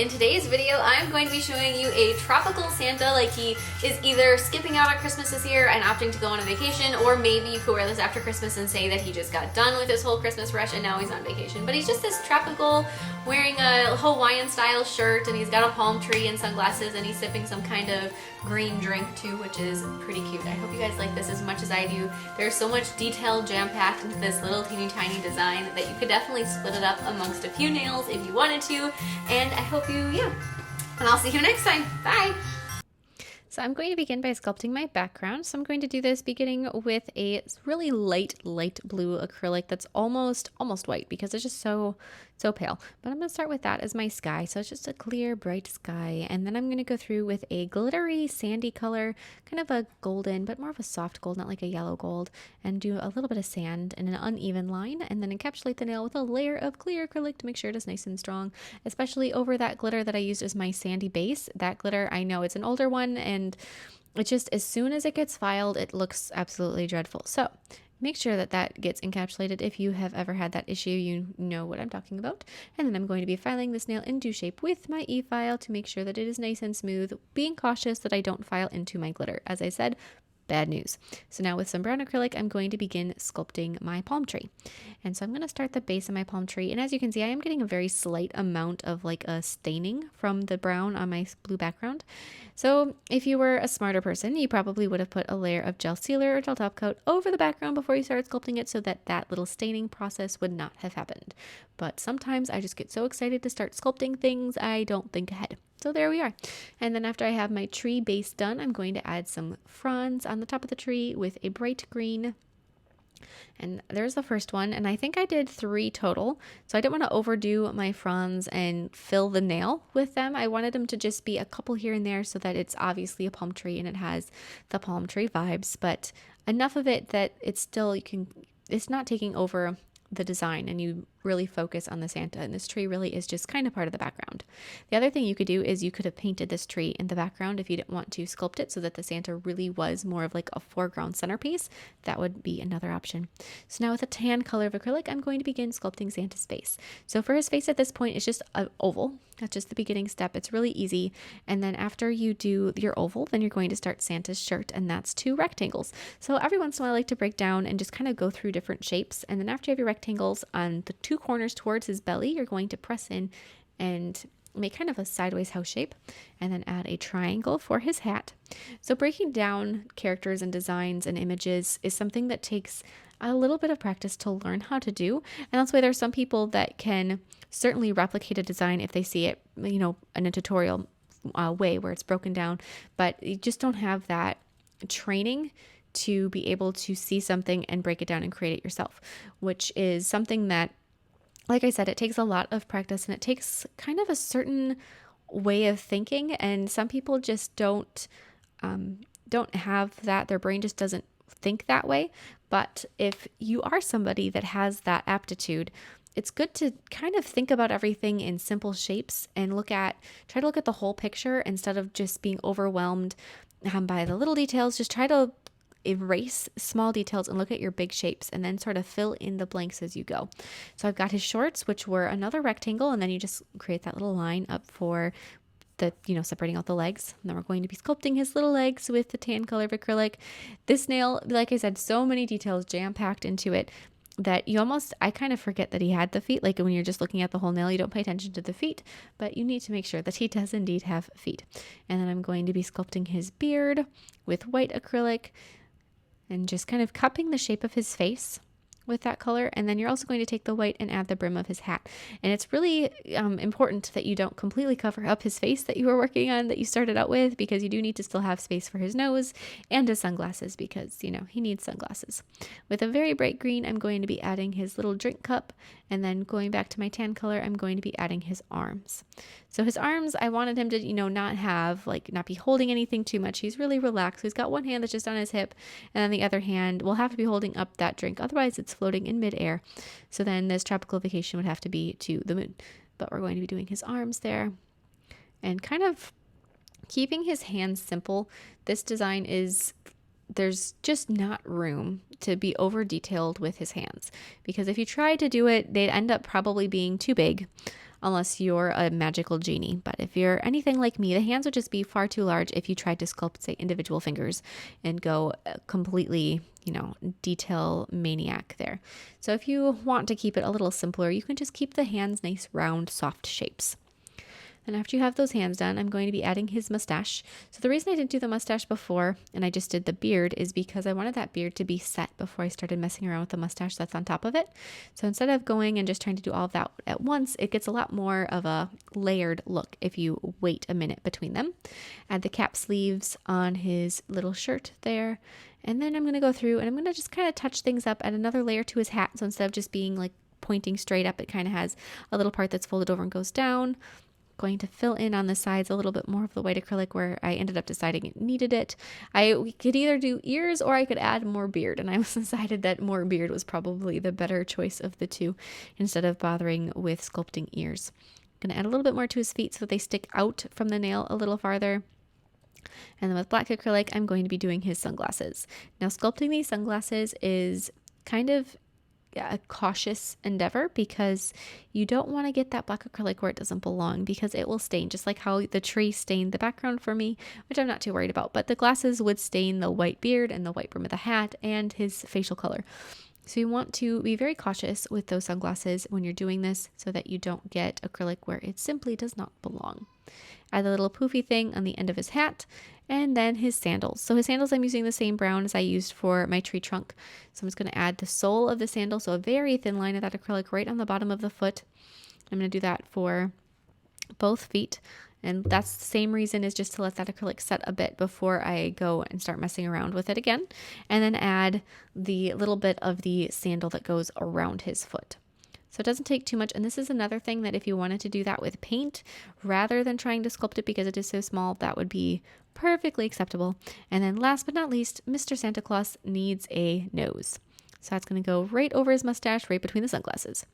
In today's video, I'm going to be showing you a tropical Santa, like he is either skipping out on Christmas this year and opting to go on a vacation, or maybe you could wear this after Christmas and say that he just got done with his whole Christmas rush and now he's on vacation. But he's just this tropical, wearing a Hawaiian style shirt, and he's got a palm tree and sunglasses, and he's sipping some kind of green drink too, which is pretty cute. I hope you guys like this as much as I do. There's so much detail jam-packed into this little teeny tiny design that you could definitely split it up amongst a few nails if you wanted to, and I hope you, and I'll see you next time. Bye! So I'm going to begin by sculpting my background. So I'm going to do this beginning with a really light blue acrylic that's almost white because it's just so pale. But I'm going to start with that as my sky. So it's just a clear, bright sky. And then I'm going to go through with a glittery sandy color, kind of a golden, but more of a soft gold, not like a yellow gold, and do a little bit of sand in an uneven line, and then encapsulate the nail with a layer of clear acrylic to make sure it is nice and strong, especially over that glitter that I used as my sandy base. That glitter, I know it's an older one, and it just, as soon as it gets filed, it looks absolutely dreadful. So make sure that that gets encapsulated. If you have ever had that issue, you know what I'm talking about. And then I'm going to be filing this nail into shape with my e-file to make sure that it is nice and smooth, being cautious that I don't file into my glitter. As I said, bad news. So now with some brown acrylic, I'm going to begin sculpting my palm tree. And so I'm going to start the base of my palm tree. And as you can see, I am getting a very slight amount of like a staining from the brown on my blue background. So if you were a smarter person, you probably would have put a layer of gel sealer or gel top coat over the background before you started sculpting it so that that little staining process would not have happened. But sometimes I just get so excited to start sculpting things, I don't think ahead. So there we are. And then after I have my tree base done, I'm going to add some fronds on the top of the tree with a bright green. And there's the first one, and I think I did 3 total. So I didn't want to overdo my fronds and fill the nail with them. I wanted them to just be a couple here and there so that it's obviously a palm tree and it has the palm tree vibes, but enough of it that it's still, it's not taking over the design, and you really focus on the Santa, and this tree really is just kind of part of the background. The other thing you could do is you could have painted this tree in the background if you didn't want to sculpt it so that the Santa really was more of like a foreground centerpiece. That would be another option. So now with a tan color of acrylic, I'm going to begin sculpting Santa's face. So for his face at this point, it's just an oval. That's just the beginning step. It's really easy. And then after you do your oval, then you're going to start Santa's shirt, and that's 2 rectangles. So every once in a while I like to break down and just kind of go through different shapes. And then after you have your rectangles on the 2 corners towards his belly, you're going to press in and make kind of a sideways house shape, and then add a triangle for his hat. So breaking down characters and designs and images is something that takes a little bit of practice to learn how to do. And that's why there's some people that can certainly replicate a design if they see it, in a tutorial way where it's broken down, but you just don't have that training to be able to see something and break it down and create it yourself, which is something that, like I said, it takes a lot of practice, and it takes kind of a certain way of thinking, and some people just don't have that. Their brain just doesn't think that way. But if you are somebody that has that aptitude, it's good to kind of think about everything in simple shapes and try to look at the whole picture instead of just being overwhelmed by the little details. Just try to erase small details and look at your big shapes, and then sort of fill in the blanks as you go. So I've got his shorts, which were another rectangle, and then you just create that little line up for the, separating out the legs. And then we're going to be sculpting his little legs with the tan color of acrylic. This nail, like I said, so many details jam-packed into it that I kind of forget that he had the feet. Like when you're just looking at the whole nail, you don't pay attention to the feet, but you need to make sure that he does indeed have feet. And then I'm going to be sculpting his beard with white acrylic, and just kind of cupping the shape of his face with that color. And then you're also going to take the white and add the brim of his hat. And it's really important that you don't completely cover up his face that you were working on, that you started out with, because you do need to still have space for his nose and his sunglasses, because he needs sunglasses. With a very bright green, I'm going to be adding his little drink cup, and then going back to my tan color, I'm going to be adding his arms. So his arms, I wanted him to, not be holding anything too much. He's really relaxed. He's got one hand that's just on his hip, and then the other hand will have to be holding up that drink. Otherwise, it's floating in midair. So then this tropical vacation would have to be to the moon. But we're going to be doing his arms there, and kind of keeping his hands simple. This design there's just not room to be over detailed with his hands, because if you try to do it, they'd end up probably being too big. unless you're a magical genie. But if you're anything like me, the hands would just be far too large if you tried to sculpt, say, individual fingers and go completely, detail maniac there. So if you want to keep it a little simpler, you can just keep the hands nice, round, soft shapes. And after you have those hands done, I'm going to be adding his mustache. So the reason I didn't do the mustache before and I just did the beard is because I wanted that beard to be set before I started messing around with the mustache that's on top of it. So instead of going and just trying to do all of that at once, it gets a lot more of a layered look if you wait a minute between them. Add the cap sleeves on his little shirt there. And then I'm going to go through and I'm going to just kind of touch things up, add another layer to his hat. So instead of just being like pointing straight up, it kind of has a little part that's folded over and goes down. Going to fill in on the sides a little bit more of the white acrylic where I ended up deciding it needed it. We could either do ears or I could add more beard, and I decided that more beard was probably the better choice of the two instead of bothering with sculpting ears. I'm going to add a little bit more to his feet so that they stick out from the nail a little farther. And then with black acrylic, I'm going to be doing his sunglasses. Now, sculpting these sunglasses is kind of a cautious endeavor because you don't want to get that black acrylic where it doesn't belong because it will stain, just like how the tree stained the background for me, which I'm not too worried about. But the glasses would stain the white beard and the white brim of the hat and his facial color. So you want to be very cautious with those sunglasses when you're doing this so that you don't get acrylic where it simply does not belong. Add the little poofy thing on the end of his hat, and then his sandals. So his sandals, I'm using the same brown as I used for my tree trunk. So I'm just going to add the sole of the sandal, so a very thin line of that acrylic right on the bottom of the foot. I'm going to do that for both feet. And that's the same reason, is just to let that acrylic set a bit before I go and start messing around with it again. And then add the little bit of the sandal that goes around his foot. So it doesn't take too much. And this is another thing that if you wanted to do that with paint, rather than trying to sculpt it because it is so small, that would be perfectly acceptable. And then last but not least, Mr. Santa Claus needs a nose. So that's going to go right over his mustache, right between the sunglasses.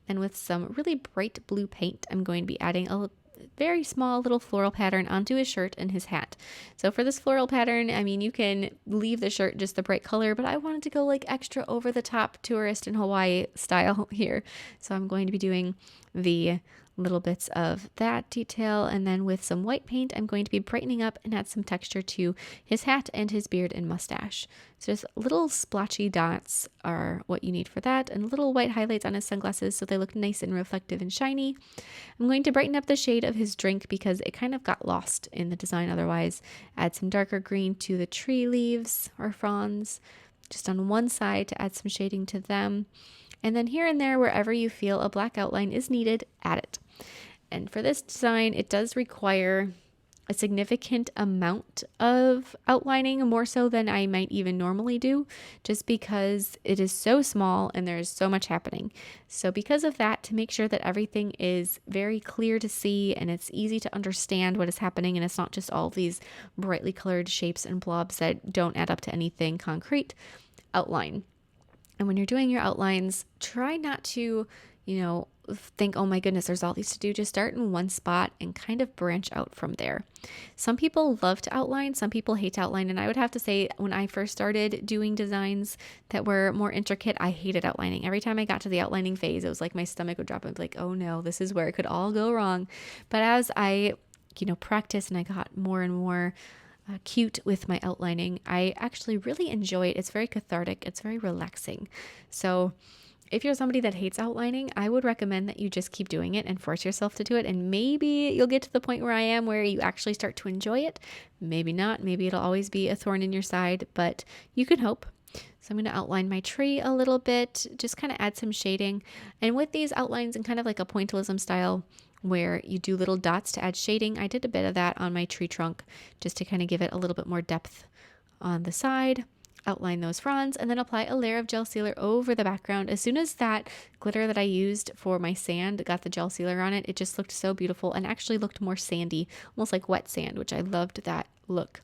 And with some really bright blue paint, I'm going to be adding a very small little floral pattern onto his shirt and his hat. So for this floral pattern, I mean, you can leave the shirt just the bright color, but I wanted to go like extra over the top tourist in Hawaii style here. So I'm going to be doing the little bits of that detail, and then with some white paint I'm going to be brightening up and add some texture to his hat and his beard and mustache. So just little splotchy dots are what you need for that, and little white highlights on his sunglasses so they look nice and reflective and shiny. I'm going to brighten up the shade of his drink because it kind of got lost in the design otherwise. Add some darker green to the tree leaves or fronds just on one side to add some shading to them. And then here and there, wherever you feel a black outline is needed, add it. And for this design, it does require a significant amount of outlining, more so than I might even normally do, just because it is so small and there's so much happening. So because of that, to make sure that everything is very clear to see and it's easy to understand what is happening, and it's not just all these brightly colored shapes and blobs that don't add up to anything concrete, outline. And when you're doing your outlines, try not to, think, oh my goodness, there's all these to do. Just start in one spot and kind of branch out from there. Some people love to outline, some people hate to outline. And I would have to say, when I first started doing designs that were more intricate, I hated outlining. Every time I got to the outlining phase, it was like my stomach would drop and be like, oh no, this is where it could all go wrong. But as I, practiced and I got more and more cute with my outlining, I actually really enjoy it. It's very cathartic. It's very relaxing. So if you're somebody that hates outlining, I would recommend that you just keep doing it and force yourself to do it. And maybe you'll get to the point where I am, where you actually start to enjoy it. Maybe not. Maybe it'll always be a thorn in your side, but you can hope. So I'm going to outline my tree a little bit, just kind of add some shading. And with these outlines in kind of like a pointillism style, where you do little dots to add shading, I did a bit of that on my tree trunk just to kind of give it a little bit more depth on the side. Outline those fronds and then apply a layer of gel sealer over the background. As soon as that glitter that I used for my sand got the gel sealer on it, it just looked so beautiful and actually looked more sandy, almost like wet sand, which I loved that look.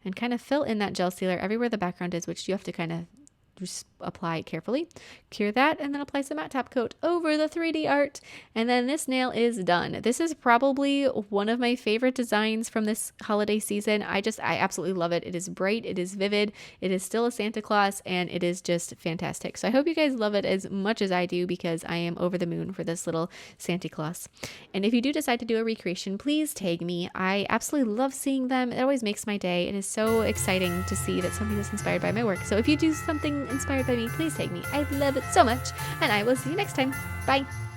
And kind of fill in that gel sealer everywhere the background is, which you have to kind of just apply it carefully, cure that, and then apply some matte top coat over the 3D art. And then this nail is done. This is probably one of my favorite designs from this holiday season. I absolutely love it. It is bright, it is vivid, it is still a Santa Claus, and it is just fantastic. So I hope you guys love it as much as I do, because I am over the moon for this little Santa Claus. And if you do decide to do a recreation, please tag me. I absolutely love seeing them. It always makes my day. It is so exciting to see that something was inspired by my work. So if you do something inspired by me, please tag me. I love it so much, and I will see you next time. Bye.